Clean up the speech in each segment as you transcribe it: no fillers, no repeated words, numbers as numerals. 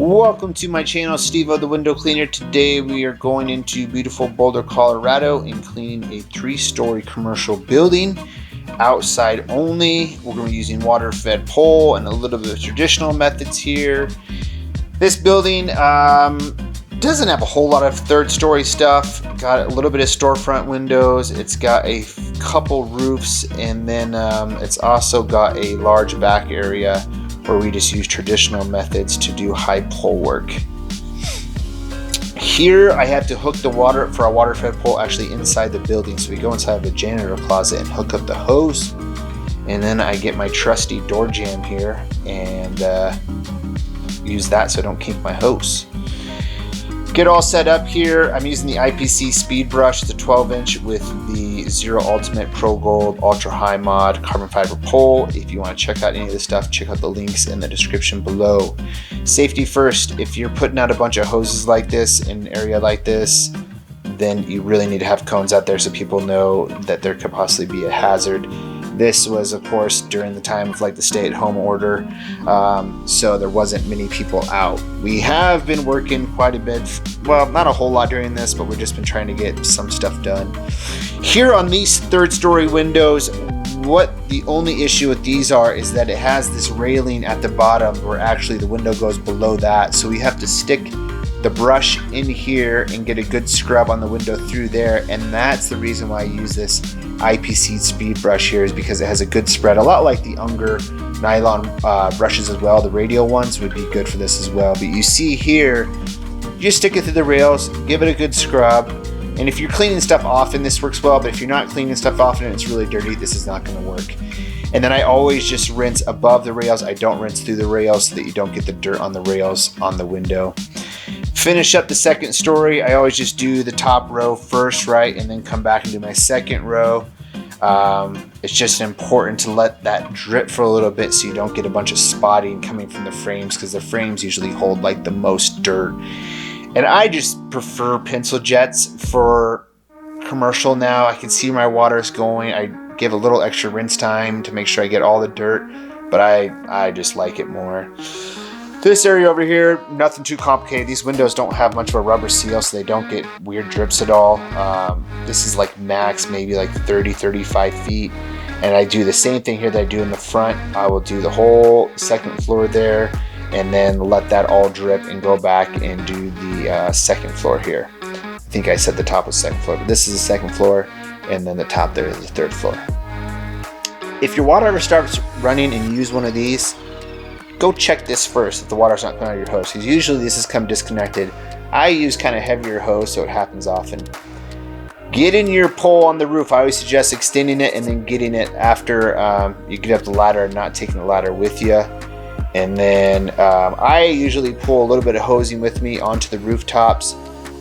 Welcome to my channel, SteveO the Window Cleaner. Today we are going into beautiful Boulder, Colorado and cleaning a 3-story commercial building. Outside only. We're going to be using water-fed pole and a little bit of traditional methods here. This building doesn't have a whole lot of 3rd-story stuff. Got a little bit of storefront windows. It's got a couple roofs, and then it's also got a large back area where we just use traditional methods to do high pole work. Here I have to hook the water for our water-fed pole actually inside the building. So we go inside the janitor closet and hook up the hose, and then I get my trusty door jamb here and use that so I don't kink my hose. Get all set up here. I'm using the IPC speed brush. It's a 12-inch with the Xero Ultimate Pro Gold Ultra High Mod carbon fiber pole. If you want to check out any of this stuff, check out the links in the description below. Safety first. If you're putting out a bunch of hoses like this in an area like this, then you really need to have cones out there so people know that there could possibly be a hazard. This was, of course, during the time of like the stay-at-home order, so there wasn't many people out. We have been working quite a bit, well, not a whole lot during this, but we've just been trying to get some stuff done. Here on these 3rd-story windows, what the only issue with these is that it has this railing at the bottom where actually the window goes below that, so we have to stick the brush in here and get a good scrub on the window through there, and that's the reason why I use this IPC speed brush here, is because it has a good spread, a lot like the Unger nylon brushes as well. The radial ones would be good for this as well, but you see here, you just stick it through the rails, give it a good scrub, and if you're cleaning stuff often, this works well, but if you're not cleaning stuff often and it's really dirty, this is not going to work. And then I always just rinse above the rails. I don't rinse through the rails so that you don't get the dirt on the rails on the window. Finish up the 2nd story. I always just do the top row first, right, and then come back and do my 2nd row. It's just important to let that drip for a little bit so you don't get a bunch of spotting coming from the frames, because the frames usually hold like the most dirt. And I just prefer pencil jets for commercial now. I can see where my water is going. I give a little extra rinse time to make sure I get all the dirt, but I just like it more. This area over here, nothing too complicated. These windows don't have much of a rubber seal, so they don't get weird drips at all. This is like max, maybe like 30-35 feet. And I do the same thing here that I do in the front. I will do the whole 2nd floor there, and then let that all drip and go back and do the 2nd floor here. I think I said the top was 2nd floor, but this is the 2nd floor, and then the top there is the 3rd floor. If your water ever starts running and you use one of these, go check this first if the water's not coming out of your hose, because usually this has come disconnected. I use kind of heavier hose, so it happens often. Getting your pole on the roof, I always suggest extending it and then getting it after you get up the ladder and not taking the ladder with you. And then I usually pull a little bit of hosing with me onto the rooftops.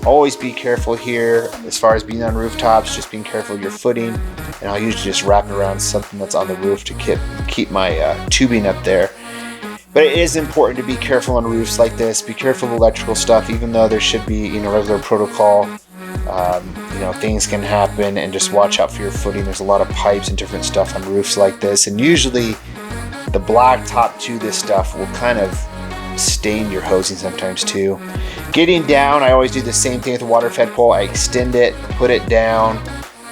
Always be careful here as far as being on rooftops, just being careful of your footing. And I'll usually just wrap it around something that's on the roof to keep my tubing up there. But it is important to be careful on roofs like this. Be careful of electrical stuff, even though there should be regular protocol. Things can happen, and just watch out for your footing. There's a lot of pipes and different stuff on roofs like this, and usually the black top to this stuff will kind of stain your hosing sometimes too. Getting down, I always do the same thing with the water-fed pole. I extend it, put it down,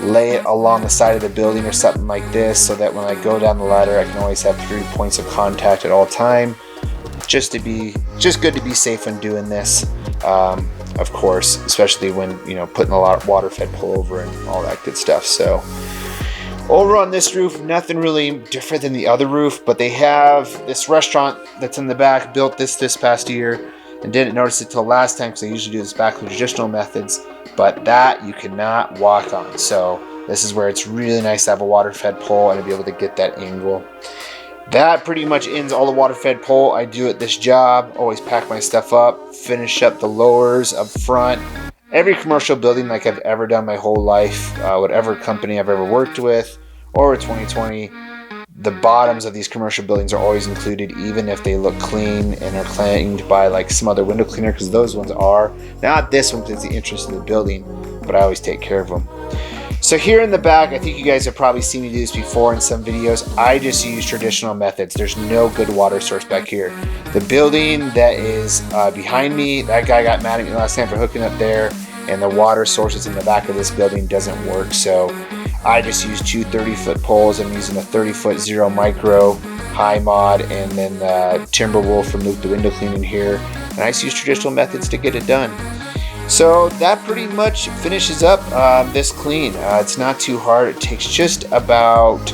lay it along the side of the building or something like this, so that when I go down the ladder, I can always have 3 points of contact at all time. Just good to be safe when doing this, of course, especially when putting a lot of water-fed pole over and all that good stuff. So over on this roof, nothing really different than the other roof, but they have this restaurant that's in the back, built this past year, and didn't notice it till last time because I usually do this back with traditional methods. But that you cannot walk on, so this is where it's really nice to have a water-fed pole and to be able to get that angle. That pretty much ends all the water-fed pole I do at this job. Always pack my stuff up, finish up the lowers up front. Every commercial building like I've ever done my whole life, whatever company I've ever worked with, or 2020, the bottoms of these commercial buildings are always included, even if they look clean and are cleaned by like some other window cleaner, because those ones are. Not this one because it's the interest of the building, but I always take care of them. So here in the back, I think you guys have probably seen me do this before in some videos. I just use traditional methods. There's no good water source back here. The building that is behind me, that guy got mad at me last time for hooking up there, and the water sources in the back of this building doesn't work. So I just use two 30-foot poles. I'm using a 30-foot Xero Micro high mod, and then Timberwolf from Luke the window cleaning here. And I just use traditional methods to get it done. So that pretty much finishes up this clean. It's not too hard. It takes just about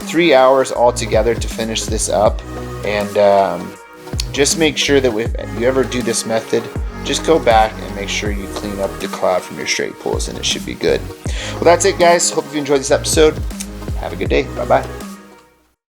3 hours altogether to finish this up. And just make sure that if you ever do this method, just go back and make sure you clean up the cloud from your straight pulls, and it should be good. Well, that's it, guys. Hope you enjoyed this episode. Have a good day. Bye-bye.